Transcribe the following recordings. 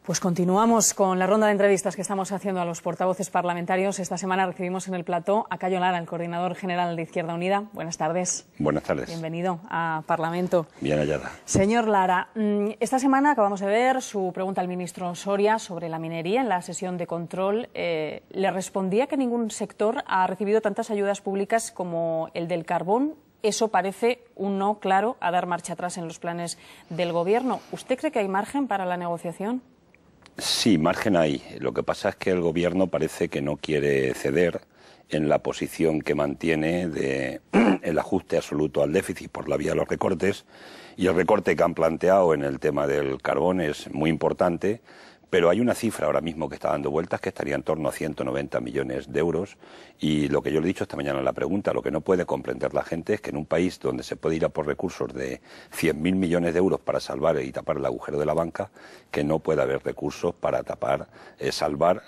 Pues continuamos con la ronda de entrevistas que estamos haciendo a los portavoces parlamentarios. Esta semana recibimos en el plató a Cayo Lara, el coordinador general de Izquierda Unida. Buenas tardes. Buenas tardes. Bienvenido a Parlamento. Bien hallada. Señor Lara, esta semana acabamos de ver su pregunta al ministro Soria sobre la minería en la sesión de control. Le respondía que ningún sector ha recibido tantas ayudas públicas como el del carbón. Eso parece un no claro a dar marcha atrás en los planes del Gobierno. ¿Usted cree que hay margen para la negociación? Sí, margen hay. Lo que pasa es que el Gobierno parece que no quiere ceder en la posición que mantiene de el ajuste absoluto al déficit por la vía de los recortes, y el recorte que han planteado en el tema del carbón es muy importante, pero hay una cifra ahora mismo que está dando vueltas que estaría en torno a 190 millones de euros, y lo que yo le he dicho esta mañana en la pregunta, lo que no puede comprender la gente es que en un país donde se puede ir a por recursos de 100.000 millones de euros para salvar y tapar el agujero de la banca, que no pueda haber recursos para salvar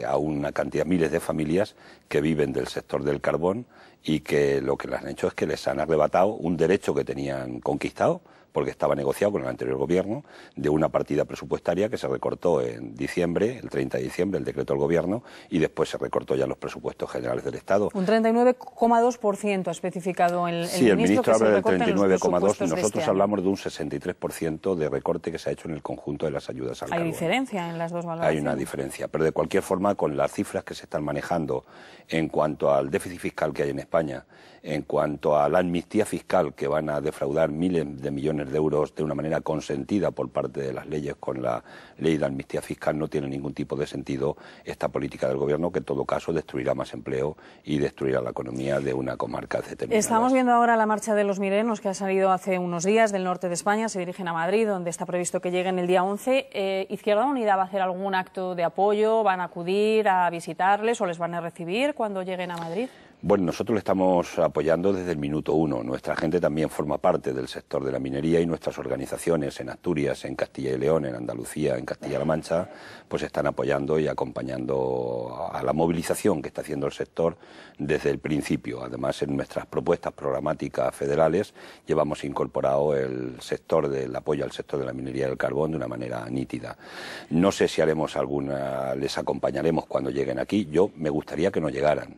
a una cantidad, miles de familias que viven del sector del carbón, y que lo que les han hecho es que les han arrebatado un derecho que tenían conquistado, porque estaba negociado con el anterior Gobierno, de una partida presupuestaria que se recortó en diciembre, el 30 de diciembre, el decreto del Gobierno, y después se recortó ya los presupuestos generales del Estado. Un 39,2% ha especificado el ministro. Sí, el ministro habla del 39,2%. Nosotros hablamos de un 63% de recorte que se ha hecho en el conjunto de las ayudas al carbón. ¿Hay diferencia en las dos valoraciones? Hay una diferencia, pero de cualquier forma, con las cifras que se están manejando en cuanto al déficit fiscal que hay en España, en cuanto a la amnistía fiscal, que van a defraudar miles de millones de euros de una manera consentida por parte de las leyes con la ley de amnistía fiscal, no tiene ningún tipo de sentido esta política del Gobierno, que en todo caso destruirá más empleo y destruirá la economía de una comarca determinada. Estamos viendo ahora la marcha de los mineros que ha salido hace unos días del norte de España, se dirigen a Madrid, donde está previsto que lleguen el día 11. ¿Izquierda Unida va a hacer algún acto de apoyo? ¿Van a acudir a visitarles o les van a recibir cuando lleguen a Madrid? Bueno, nosotros le estamos apoyando desde el minuto uno. Nuestra gente también forma parte del sector de la minería, y nuestras organizaciones en Asturias, en Castilla y León, en Andalucía, en Castilla-La Mancha, pues están apoyando y acompañando a la movilización que está haciendo el sector desde el principio. Además, en nuestras propuestas programáticas federales llevamos incorporado el sector del apoyo al sector de la minería del carbón de una manera nítida. No sé si haremos les acompañaremos cuando lleguen aquí. Yo me gustaría que no llegaran.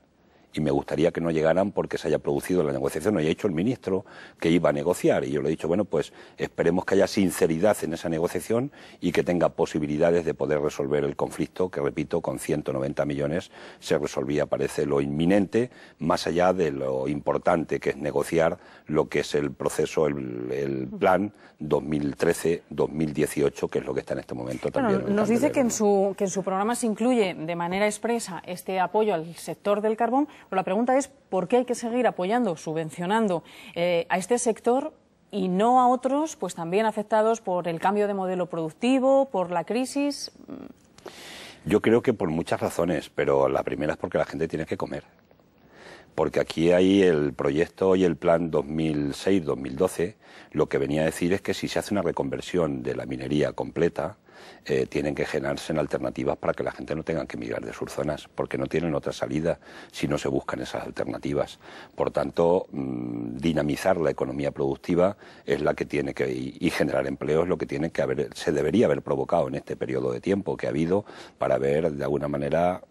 Y me gustaría que no llegaran porque se haya producido la negociación. Lo ha dicho el ministro que iba a negociar, y yo le he dicho, bueno, pues esperemos que haya sinceridad en esa negociación y que tenga posibilidades de poder resolver el conflicto, que, repito, con 190 millones se resolvía, parece, lo inminente, más allá de lo importante que es negociar lo que es el proceso, el plan 2013-2018, que es lo que está en este momento también. Bueno, nos dice que en su programa se incluye de manera expresa este apoyo al sector del carbón. Pero la pregunta es, ¿por qué hay que seguir apoyando, subvencionando a este sector y no a otros, pues también afectados por el cambio de modelo productivo, por la crisis? Yo creo que por muchas razones, pero la primera es porque la gente tiene que comer. Porque aquí hay el proyecto y el plan 2006-2012, lo que venía a decir es que si se hace una reconversión de la minería completa, tienen que generarse en alternativas para que la gente no tenga que emigrar de sus zonas, porque no tienen otra salida si no se buscan esas alternativas. Por tanto, dinamizar la economía productiva es la que tiene que, y generar empleo es lo que se debería haber provocado en este periodo de tiempo que ha habido, para ver de alguna manera,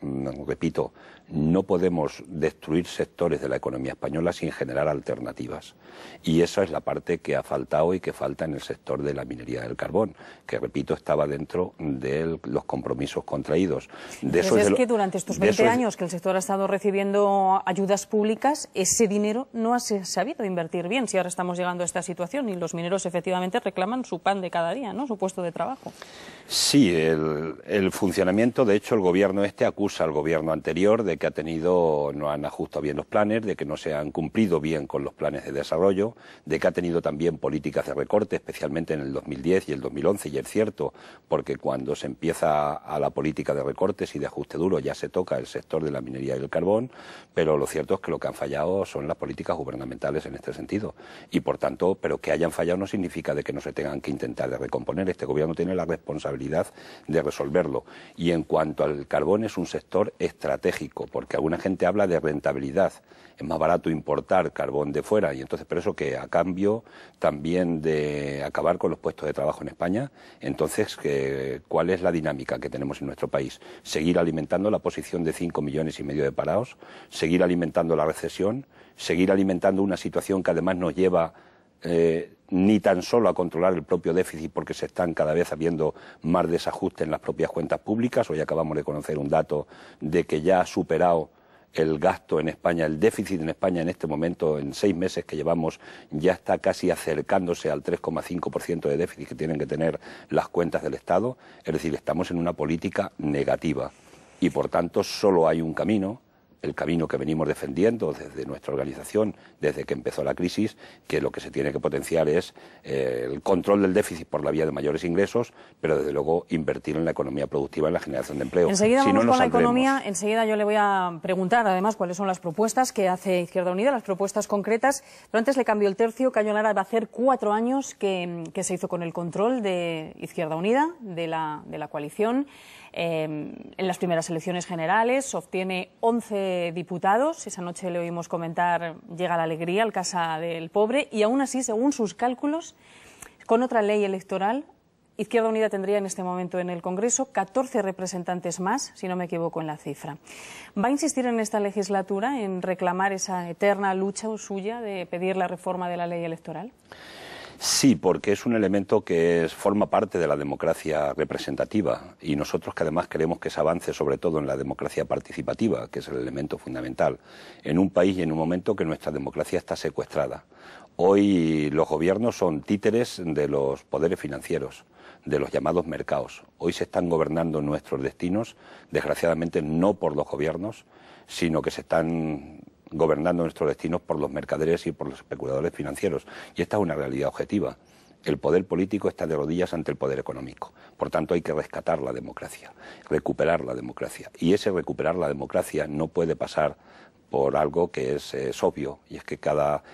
repito, no podemos destruir sectores de la economía española sin generar alternativas. Y esa es la parte que ha faltado y que falta en el sector de la minería del carbón, que, repito, estaba dentro de los compromisos contraídos. Que durante estos 20 años que el sector ha estado recibiendo ayudas públicas, ese dinero no ha sabido invertir bien, si ahora estamos llegando a esta situación y los mineros efectivamente reclaman su pan de cada día, ¿no?, su puesto de trabajo. Sí, el funcionamiento, de hecho, el gobierno acusa al gobierno anterior de que no han ajustado bien los planes, de que no se han cumplido bien con los planes de desarrollo, de que ha tenido también políticas de recorte, especialmente en el 2010 y el 2011, y es cierto, porque cuando se empieza a la política de recortes y de ajuste duro ya se toca el sector de la minería y del carbón, pero lo cierto es que lo que han fallado son las políticas gubernamentales en este sentido, y por tanto, pero que hayan fallado no significa de que no se tengan que intentar de recomponer. Este gobierno tiene la responsabilidad de resolverlo, y en cuanto al carbón es un sector estratégico, porque alguna gente habla de rentabilidad. Es más barato importar carbón de fuera, y entonces, pero eso que a cambio también de acabar con los puestos de trabajo en España, entonces que cuál es la dinámica que tenemos en nuestro país. Seguir alimentando la posición de 5,5 millones de parados, seguir alimentando la recesión, seguir alimentando una situación que además nos lleva ni tan solo a controlar el propio déficit, porque se están cada vez habiendo más desajustes en las propias cuentas públicas. Hoy acabamos de conocer un dato de que ya ha superado el gasto en España, el déficit en España en este momento, en 6 meses que llevamos, ya está casi acercándose al 3,5% de déficit que tienen que tener las cuentas del Estado. Es decir, estamos en una política negativa y, por tanto, solo hay un camino, el camino que venimos defendiendo desde nuestra organización, desde que empezó la crisis, que lo que se tiene que potenciar es el control del déficit por la vía de mayores ingresos, pero desde luego invertir en la economía productiva, en la generación de empleo. Enseguida vamos con la economía, enseguida yo le voy a preguntar además cuáles son las propuestas que hace Izquierda Unida, las propuestas concretas, pero antes le cambio el tercio. Cayo Lara, va a hacer 4 años que se hizo con el control de Izquierda Unida, de la coalición. En las primeras elecciones generales obtiene 11 diputados. Esa noche le oímos comentar, llega la alegría al casa del pobre, y aún así, según sus cálculos, con otra ley electoral, Izquierda Unida tendría en este momento en el Congreso 14 representantes más, si no me equivoco en la cifra. ¿Va a insistir en esta legislatura en reclamar esa eterna lucha suya de pedir la reforma de la ley electoral? Sí, porque es un elemento que forma parte de la democracia representativa, y nosotros que además queremos que se avance sobre todo en la democracia participativa, que es el elemento fundamental, en un país y en un momento que nuestra democracia está secuestrada. Hoy los gobiernos son títeres de los poderes financieros, de los llamados mercados. Hoy se están gobernando nuestros destinos, desgraciadamente no por los gobiernos, sino que se están gobernando nuestros destinos por los mercaderes y por los especuladores financieros. Y esta es una realidad objetiva. El poder político está de rodillas ante el poder económico. Por tanto, hay que rescatar la democracia, recuperar la democracia. Y ese recuperar la democracia no puede pasar por algo que es obvio, y es que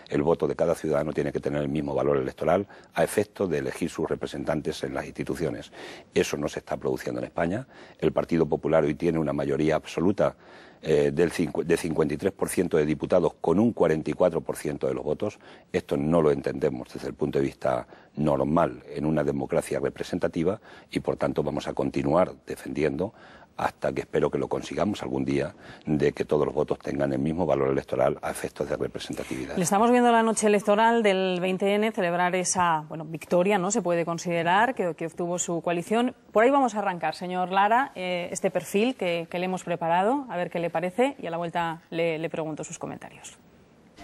el voto de cada ciudadano tiene que tener el mismo valor electoral a efecto de elegir sus representantes en las instituciones. Eso no se está produciendo en España. El Partido Popular hoy tiene una mayoría absoluta de 53% de diputados con un 44% de los votos. Esto no lo entendemos desde el punto de vista normal en una democracia representativa, y por tanto vamos a continuar defendiendo hasta que espero que lo consigamos algún día, de que todos los votos tengan el mismo valor electoral a efectos de representatividad. Le estamos viendo la noche electoral del 20N celebrar esa victoria, ¿no? Se puede considerar que obtuvo su coalición. Por ahí vamos a arrancar, señor Lara, este perfil que le hemos preparado, a ver qué le parece, y a la vuelta le pregunto sus comentarios.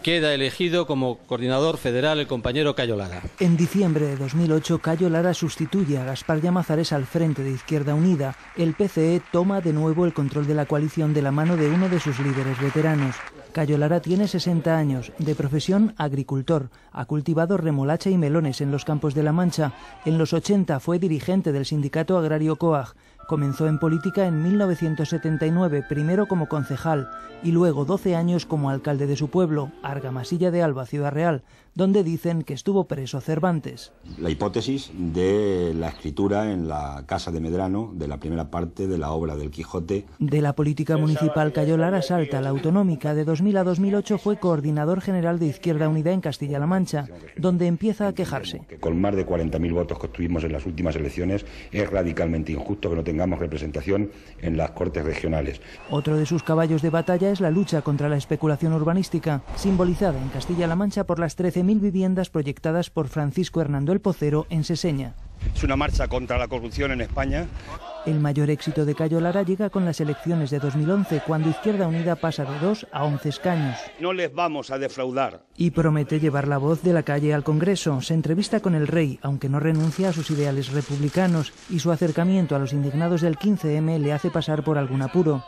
Queda elegido como coordinador federal el compañero Cayo Lara. En diciembre de 2008, Cayo Lara sustituye a Gaspar Llamazares al frente de Izquierda Unida. El PCE toma de nuevo el control de la coalición de la mano de uno de sus líderes veteranos. Cayo Lara tiene 60 años, de profesión agricultor. Ha cultivado remolacha y melones en los campos de La Mancha. En los 80 fue dirigente del sindicato agrario COAG. Comenzó en política en 1979, primero como concejal y luego 12 años como alcalde de su pueblo, Argamasilla de Alba, Ciudad Real, donde dicen que estuvo preso Cervantes. La hipótesis de la escritura en la Casa de Medrano de la primera parte de la obra del Quijote. De la política municipal, Cayo Lara salta a la autonómica. De 2000 a 2008 fue coordinador general de Izquierda Unida en Castilla-La Mancha, donde empieza a quejarse. Con más de 40.000 votos que obtuvimos en las últimas elecciones, es radicalmente injusto que no tengamos representación en las Cortes regionales. Otro de sus caballos de batalla es la lucha contra la especulación urbanística, simbolizada en Castilla-La Mancha por las 13.000 viviendas proyectadas por Francisco Hernando el Pocero en Seseña. Es una marcha contra la corrupción en España. El mayor éxito de Cayo Lara llega con las elecciones de 2011, cuando Izquierda Unida pasa de 2 a 11 escaños. No les vamos a defraudar. Y promete llevar la voz de la calle al Congreso. Se entrevista con el rey, aunque no renuncia a sus ideales republicanos, y su acercamiento a los indignados del 15M le hace pasar por algún apuro.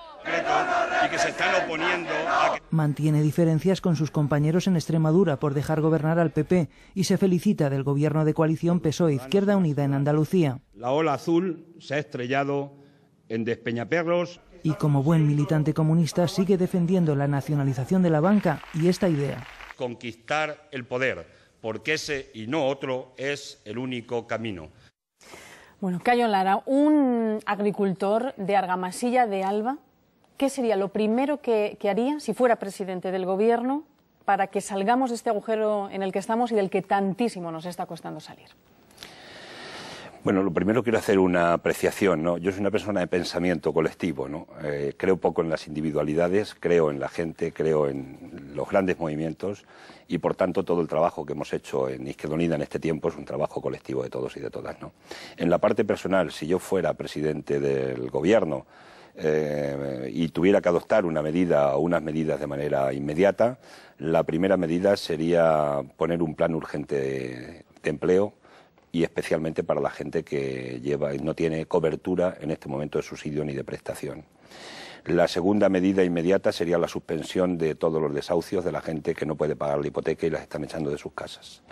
Y que se están oponiendo a... Mantiene diferencias con sus compañeros en Extremadura por dejar gobernar al PP y se felicita del gobierno de coalición PSOE-Izquierda Unida en Andalucía. La ola azul se ha estrellado en Despeñaperros. Y como buen militante comunista sigue defendiendo la nacionalización de la banca y esta idea. Conquistar el poder, porque ese y no otro es el único camino. Bueno, Cayo Lara, un agricultor de Argamasilla de Alba, ¿qué sería lo primero que haría si fuera presidente del gobierno para que salgamos de este agujero en el que estamos y del que tantísimo nos está costando salir? Bueno, lo primero quiero hacer una apreciación, ¿no? Yo soy una persona de pensamiento colectivo, ¿no? Creo poco en las individualidades, creo en la gente, creo en los grandes movimientos y, por tanto, todo el trabajo que hemos hecho en Izquierda Unida en este tiempo es un trabajo colectivo de todos y de todas, ¿no? En la parte personal, si yo fuera presidente del Gobierno y tuviera que adoptar una medida o unas medidas de manera inmediata, la primera medida sería poner un plan urgente de empleo, y especialmente para la gente que no tiene cobertura en este momento de subsidio ni de prestación. La segunda medida inmediata sería la suspensión de todos los desahucios de la gente que no puede pagar la hipoteca y las están echando de sus casas.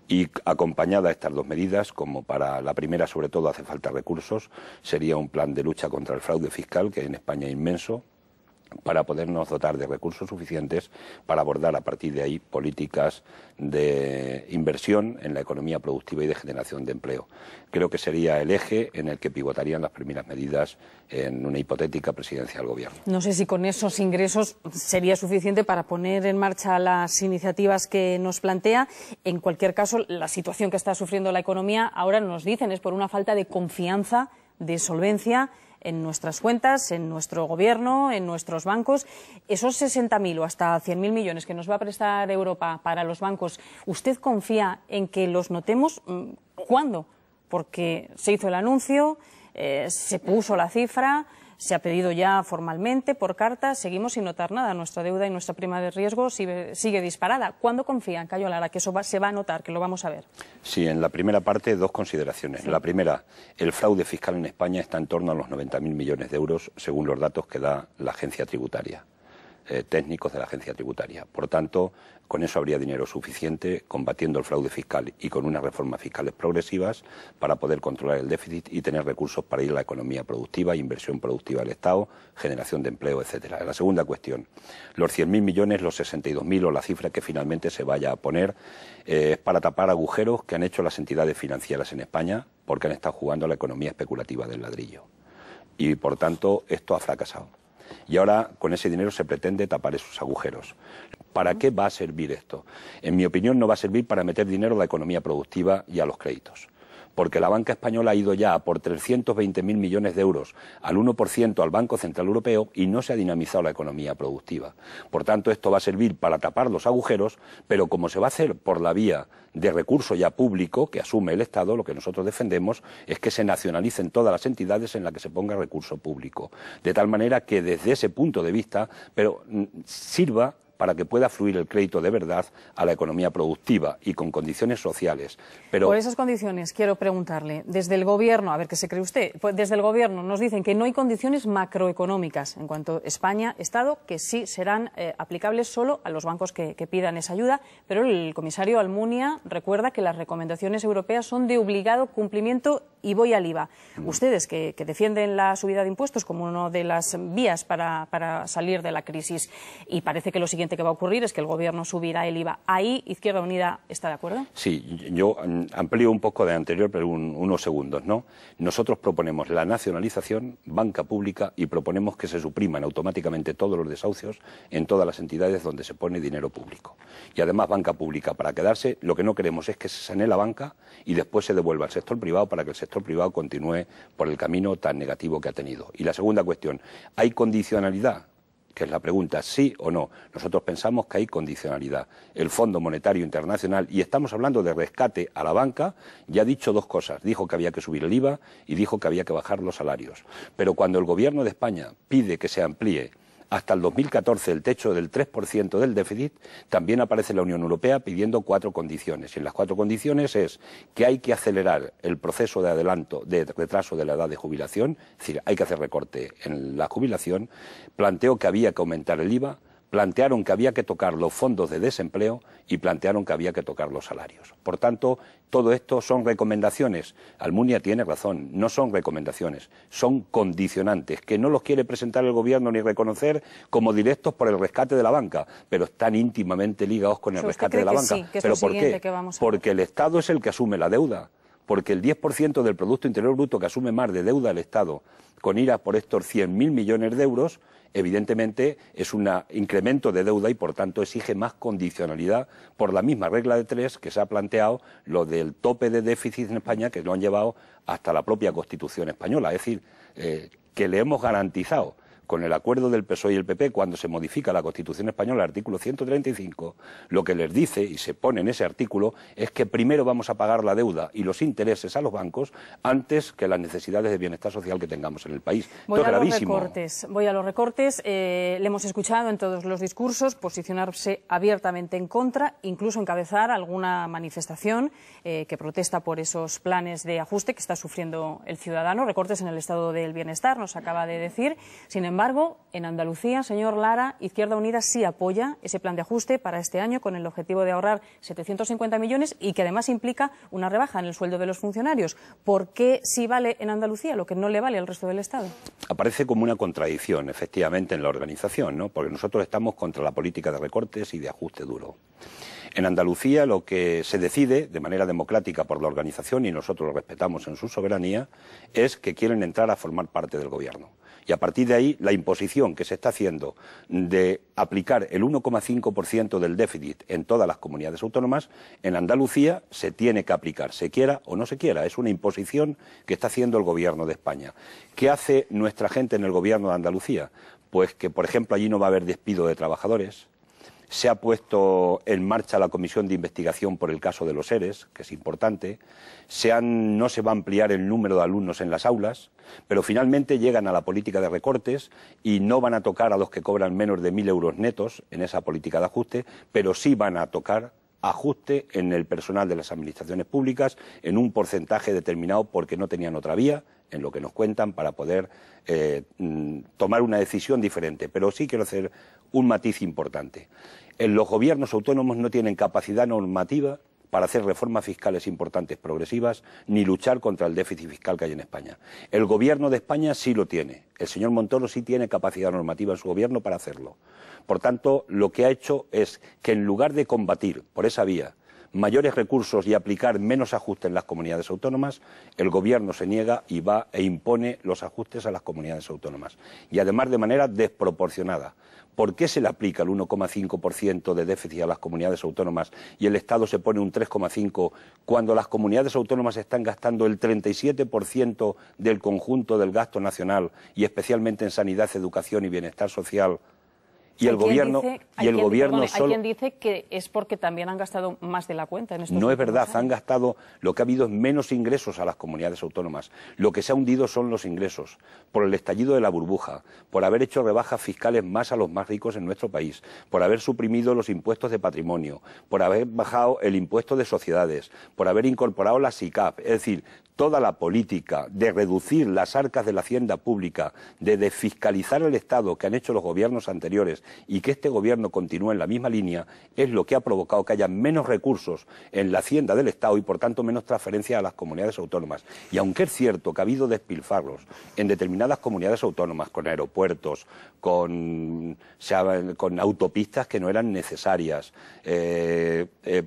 Y acompañada de estas dos medidas, como para la primera sobre todo hace falta recursos, sería un plan de lucha contra el fraude fiscal, que en España es inmenso, para podernos dotar de recursos suficientes para abordar a partir de ahí políticas de inversión en la economía productiva y de generación de empleo. Creo que sería el eje en el que pivotarían las primeras medidas en una hipotética presidencia del Gobierno. No sé si con esos ingresos sería suficiente para poner en marcha las iniciativas que nos plantea. En cualquier caso, la situación que está sufriendo la economía ahora nos dicen es por una falta de confianza, de solvencia en nuestras cuentas, en nuestro Gobierno, en nuestros bancos. Esos 60.000 o hasta 100.000 millones que nos va a prestar Europa para los bancos, ¿usted confía en que los notemos? ¿Cuándo? Porque se hizo el anuncio, se puso la cifra, se ha pedido ya formalmente por carta, seguimos sin notar nada. Nuestra deuda y nuestra prima de riesgo sigue disparada. ¿Cuándo confían, Cayo Lara, que eso se va a notar, que lo vamos a ver? Sí, en la primera parte dos consideraciones. Sí. La primera, el fraude fiscal en España está en torno a los 90.000 millones de euros, según los datos que da la agencia tributaria, técnicos de la agencia tributaria. Por tanto, con eso habría dinero suficiente combatiendo el fraude fiscal y con unas reformas fiscales progresivas para poder controlar el déficit y tener recursos para ir a la economía productiva, inversión productiva del Estado, generación de empleo, etcétera. La segunda cuestión, los 100.000 millones, los 62.000 o la cifra que finalmente se vaya a poner es para tapar agujeros que han hecho las entidades financieras en España porque han estado jugando a la economía especulativa del ladrillo. Y, por tanto, esto ha fracasado. Y ahora con ese dinero se pretende tapar esos agujeros. ¿Para qué va a servir esto? En mi opinión no va a servir para meter dinero a la economía productiva y a los créditos. Porque la banca española ha ido ya por 320.000 millones de euros al 1% al Banco Central Europeo y no se ha dinamizado la economía productiva. Por tanto, esto va a servir para tapar los agujeros, pero como se va a hacer por la vía de recurso ya público que asume el Estado, lo que nosotros defendemos es que se nacionalicen todas las entidades en las que se ponga recurso público. De tal manera que desde ese punto de vista, pero sirva para que pueda fluir el crédito de verdad a la economía productiva y con condiciones sociales. Pero por esas condiciones quiero preguntarle, desde el Gobierno, a ver qué se cree usted, pues desde el Gobierno nos dicen que no hay condiciones macroeconómicas en cuanto a España, Estado, que sí serán aplicables solo a los bancos que pidan esa ayuda, pero el comisario Almunia recuerda que las recomendaciones europeas son de obligado cumplimiento y voy al IVA. Ustedes que defienden la subida de impuestos como una de las vías para salir de la crisis y parece que lo siguiente que va a ocurrir es que el Gobierno subirá el IVA. ¿Ahí Izquierda Unida está de acuerdo? Sí, yo amplío un poco de anterior, pero unos segundos, ¿no? Nosotros proponemos la nacionalización, banca pública, y proponemos que se supriman automáticamente todos los desahucios en todas las entidades donde se pone dinero público. Y además banca pública para quedarse, lo que no queremos es que se sanee la banca y después se devuelva al sector privado para que el sector privado continúe por el camino tan negativo que ha tenido. Y la segunda cuestión, ¿hay condicionalidad? Que es la pregunta, sí o no. Nosotros pensamos que hay condicionalidad. El Fondo Monetario Internacional, y estamos hablando de rescate a la banca, ya ha dicho dos cosas. Dijo que había que subir el IVA y dijo que había que bajar los salarios. Pero cuando el Gobierno de España pide que se amplíe hasta el 2014 el techo del 3% del déficit, también aparece la Unión Europea pidiendo 4 condiciones. Y en las 4 condiciones es que hay que acelerar el proceso de retraso de la edad de jubilación, es decir, hay que hacer recorte en la jubilación, planteó que había que aumentar el IVA, plantearon que había que tocar los fondos de desempleo y plantearon que había que tocar los salarios. Por tanto, todo esto son recomendaciones. Almunia tiene razón, no son recomendaciones, son condicionantes, que no los quiere presentar el Gobierno ni reconocer como directos por el rescate de la banca, pero están íntimamente ligados con el rescate de la banca. Sí, que es ¿Pero lo por siguiente qué? Que vamos a Porque ver. el Estado es el que asume la deuda. porque el 10% del Producto Interior Bruto que asume más de deuda el Estado con ir a por estos 100.000 millones de euros, evidentemente es un incremento de deuda y por tanto exige más condicionalidad por la misma regla de tres que se ha planteado lo del tope de déficit en España, que lo han llevado hasta la propia Constitución española. Es decir, que le hemos garantizado con el acuerdo del PSOE y el PP, cuando se modifica la Constitución española, el artículo 135, lo que les dice, y se pone en ese artículo, es que primero vamos a pagar la deuda y los intereses a los bancos antes que las necesidades de bienestar social que tengamos en el país. Voy Esto es gravísimo. Voy a los recortes. Le hemos escuchado en todos los discursos posicionarse abiertamente en contra, incluso encabezar alguna manifestación que protesta por esos planes de ajuste que está sufriendo el ciudadano. Recortes en el estado del bienestar, nos acaba de decir. Sin embargo, en Andalucía, señor Lara, Izquierda Unida sí apoya ese plan de ajuste para este año con el objetivo de ahorrar 750 millones y que además implica una rebaja en el sueldo de los funcionarios. ¿Por qué sí vale en Andalucía lo que no le vale al resto del Estado? Aparece como una contradicción, efectivamente, en la organización, ¿no? Porque nosotros estamos contra la política de recortes y de ajuste duro. En Andalucía lo que se decide de manera democrática por la organización, y nosotros lo respetamos en su soberanía, es que quieren entrar a formar parte del gobierno. Y a partir de ahí, la imposición que se está haciendo de aplicar el 1,5% del déficit en todas las comunidades autónomas, en Andalucía se tiene que aplicar, se quiera o no se quiera. Es una imposición que está haciendo el Gobierno de España. ¿Qué hace nuestra gente en el Gobierno de Andalucía? Pues que, por ejemplo, allí no va a haber despido de trabajadores. Se ha puesto en marcha la comisión de investigación por el caso de los ERES, que es importante. No se va a ampliar el número de alumnos en las aulas, pero finalmente llegan a la política de recortes y no van a tocar a los que cobran menos de 1.000 euros netos en esa política de ajuste, pero sí van a tocar ajuste en el personal de las administraciones públicas en un porcentaje determinado porque no tenían otra vía, en lo que nos cuentan, para poder tomar una decisión diferente. Pero sí quiero hacer un matiz importante. Los gobiernos autónomos no tienen capacidad normativa para hacer reformas fiscales importantes, progresivas, ni luchar contra el déficit fiscal que hay en España. El Gobierno de España sí lo tiene. El señor Montoro sí tiene capacidad normativa en su gobierno para hacerlo. Por tanto, lo que ha hecho es que en lugar de combatir por esa vía mayores recursos y aplicar menos ajustes en las comunidades autónomas, el Gobierno se niega y va e impone los ajustes a las comunidades autónomas. Y además de manera desproporcionada. ¿Por qué se le aplica el 1,5% de déficit a las comunidades autónomas y el Estado se pone un 3,5% cuando las comunidades autónomas están gastando el 37% del conjunto del gasto nacional y especialmente en sanidad, educación y bienestar social? Y el gobierno solo... Hay quien dice que es porque también han gastado más de la cuenta en estos No es verdad, años. han gastado, lo que ha habido es menos ingresos a las comunidades autónomas. Lo que se ha hundido son los ingresos, por el estallido de la burbuja, por haber hecho rebajas fiscales más a los más ricos en nuestro país, por haber suprimido los impuestos de patrimonio, por haber bajado el impuesto de sociedades, por haber incorporado la SICAP, es decir, toda la política de reducir las arcas de la hacienda pública, de desfiscalizar el Estado que han hecho los gobiernos anteriores y que este gobierno continúe en la misma línea, es lo que ha provocado que haya menos recursos en la hacienda del Estado y por tanto menos transferencias a las comunidades autónomas. Y aunque es cierto que ha habido despilfarros en determinadas comunidades autónomas, con aeropuertos, con autopistas que no eran necesarias,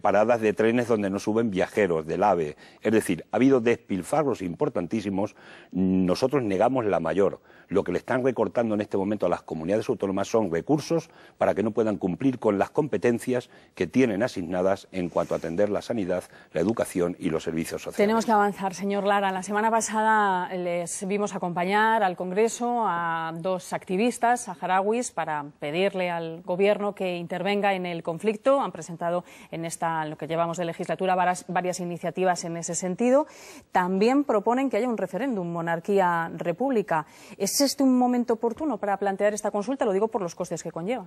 paradas de trenes donde no suben viajeros, del AVE, es decir, ha habido despilfarros importantísimos, nosotros negamos la mayor. Lo que le están recortando en este momento a las comunidades autónomas son recursos para que no puedan cumplir con las competencias que tienen asignadas en cuanto a atender la sanidad, la educación y los servicios sociales. Tenemos que avanzar, señor Lara. La semana pasada les vimos acompañar al Congreso a dos activistas saharauis para pedirle al Gobierno que intervenga en el conflicto. Han presentado en lo que llevamos de legislatura varias iniciativas en ese sentido. También proponen que haya un referéndum, monarquía-república. ¿Es este un momento oportuno para plantear esta consulta? Lo digo por los costes que conlleva.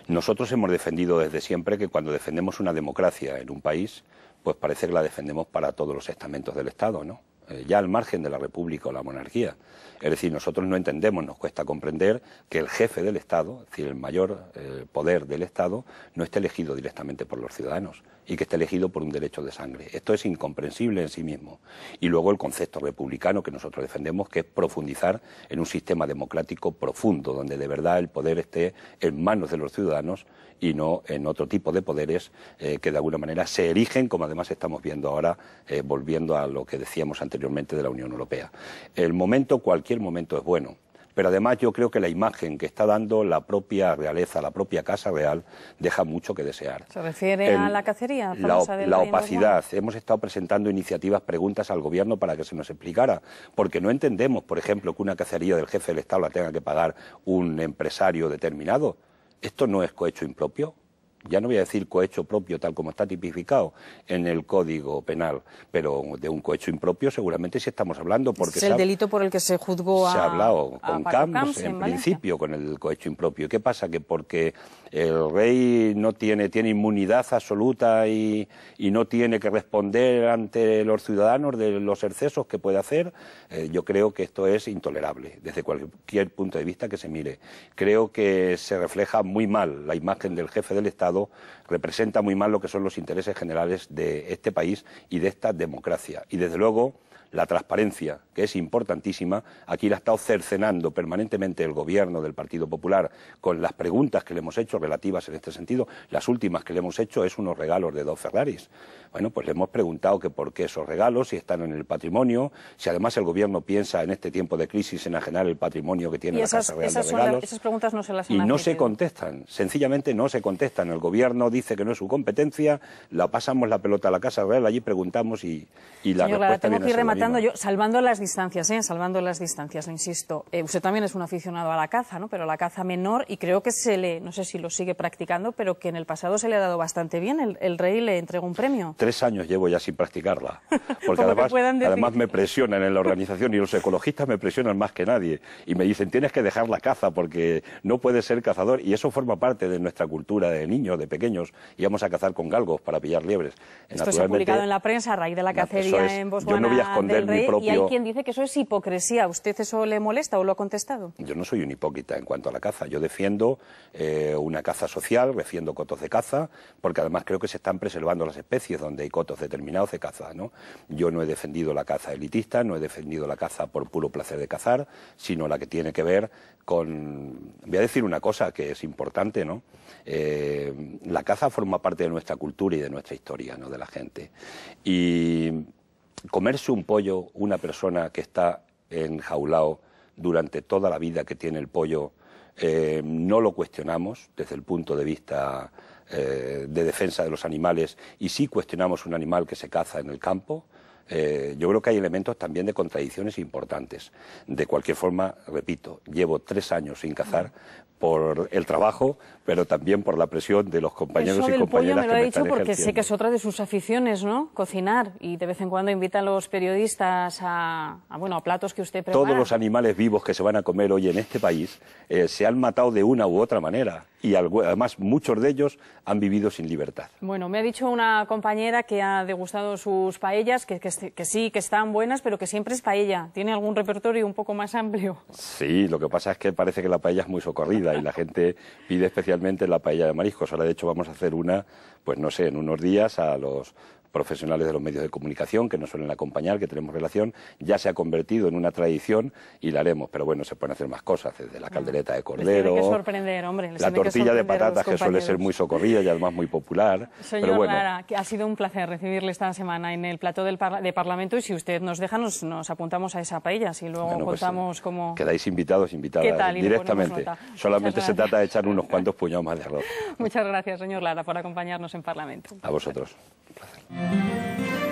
Nosotros hemos defendido desde siempre que cuando defendemos una democracia en un país, pues parece que la defendemos para todos los estamentos del Estado, ¿no? Ya al margen de la república o la monarquía. Es decir, nosotros no entendemos, nos cuesta comprender que el jefe del Estado, es decir, el mayor poder del Estado, no esté elegido directamente por los ciudadanos. y que esté elegido por un derecho de sangre. Esto es incomprensible en sí mismo. Y luego el concepto republicano que nosotros defendemos, que es profundizar en un sistema democrático profundo, donde de verdad el poder esté en manos de los ciudadanos y no en otro tipo de poderes que de alguna manera se erigen, como además estamos viendo ahora, volviendo a lo que decíamos anteriormente de la Unión Europea. Cualquier momento es bueno. Pero además yo creo que la imagen que está dando la propia realeza, la propia Casa Real, deja mucho que desear. ¿Se refiere a la cacería? La opacidad. Hemos estado presentando iniciativas, preguntas al Gobierno para que se nos explicara, porque no entendemos, por ejemplo, que una cacería del jefe del Estado la tenga que pagar un empresario determinado. ¿Esto no es cohecho impropio? Ya no voy a decir cohecho propio tal como está tipificado en el Código Penal, pero de un cohecho impropio seguramente sí estamos hablando. Porque es el delito por el que se juzgó se ha hablado con Camps en Valencia. Principio con el cohecho impropio. ¿Qué pasa? Que porque el rey no tiene inmunidad absoluta y no tiene que responder ante los ciudadanos de los excesos que puede hacer, yo creo que esto es intolerable desde cualquier punto de vista que se mire. Creo que se refleja muy mal la imagen del jefe del Estado, representa muy mal lo que son los intereses generales de este país y de esta democracia. Y desde luego la transparencia, que es importantísima, aquí la ha estado cercenando permanentemente el Gobierno del Partido Popular con las preguntas que le hemos hecho relativas en este sentido. Las últimas que le hemos hecho es unos regalos de 2 Ferraris. Bueno, pues le hemos preguntado que por qué esos regalos, si están en el patrimonio, si además el Gobierno piensa en este tiempo de crisis en enajenar el patrimonio que tiene la Casa Real de Regalos. Esas preguntas no se las han y no admitido. se contestan, sencillamente no se contestan. El Gobierno dice que no es su competencia, la pasamos la pelota a la Casa Real, allí preguntamos y la Señor respuesta Lara, tengo viene que ir a ser la rematando misma. yo, salvando las distancias, le insisto. Usted también es un aficionado a la caza, ¿no? Pero a la caza menor, y creo que no sé si lo sigue practicando, pero que en el pasado se le ha dado bastante bien. El rey le entregó un premio. 3 años llevo ya sin practicarla, porque además me presionan en la organización y los ecologistas me presionan más que nadie y me dicen tienes que dejar la caza porque no puedes ser cazador, y eso forma parte de nuestra cultura de niños, de pequeños, íbamos a cazar con galgos para pillar liebres. Esto se ha publicado en la prensa a raíz de la cacería en Botswana. Yo no voy a esconder del rey, mi propio... Y hay quien dice que eso es hipocresía. ¿A usted eso le molesta o lo ha contestado? Yo no soy un hipócrita en cuanto a la caza. Yo defiendo una caza social, defiendo cotos de caza, porque además creo que se están preservando las especies donde hay cotos determinados de caza, ¿no? Yo no he defendido la caza elitista, no he defendido la caza por puro placer de cazar, sino la que tiene que ver con... Voy a decir una cosa que es importante, ¿no? La caza forma parte de nuestra cultura y de nuestra historia, ¿no? De la gente. Y comerse un pollo, una persona que está enjaulado durante toda la vida que tiene el pollo, no lo cuestionamos desde el punto de vista de defensa de los animales, y sí cuestionamos un animal que se caza en el campo. Yo creo que hay elementos también de contradicciones importantes. De cualquier forma, repito, llevo 3 años sin cazar por el trabajo, pero también por la presión de los compañeros y compañeras que me están ejerciendo. Eso del pollo me lo ha dicho porque sé que es otra de sus aficiones, ¿no? Cocinar, y de vez en cuando invita a los periodistas a platos que usted prepara. Todos los animales vivos que se van a comer hoy en este país se han matado de una u otra manera, y además muchos de ellos han vivido sin libertad. Bueno, me ha dicho una compañera que ha degustado sus paellas, que sí, que están buenas, pero que siempre es paella. ¿Tiene algún repertorio un poco más amplio? Sí, lo que pasa es que parece que la paella es muy socorrida y la gente pide especialmente la paella de mariscos. Ahora, de hecho, vamos a hacer una, pues no sé, en unos días a los profesionales de los medios de comunicación que nos suelen acompañar, que tenemos relación. Ya se ha convertido en una tradición y la haremos, pero bueno, se pueden hacer más cosas, desde la caldereta de cordero, les tiene que sorprender, hombre, la tortilla de patatas, que suele ser muy socorrida y además muy popular. Señor pero bueno. Lara, que ha sido un placer recibirle esta semana en el plató de Parlamento, y si usted nos deja, nos apuntamos a esa paella, y luego contamos cómo... Quedáis invitados, invitadas, ¿Qué tal? directamente. Solamente se trata de echar unos cuantos puñados más de arroz. Muchas gracias, señor Lara, por acompañarnos en Parlamento. A vosotros. Un placer.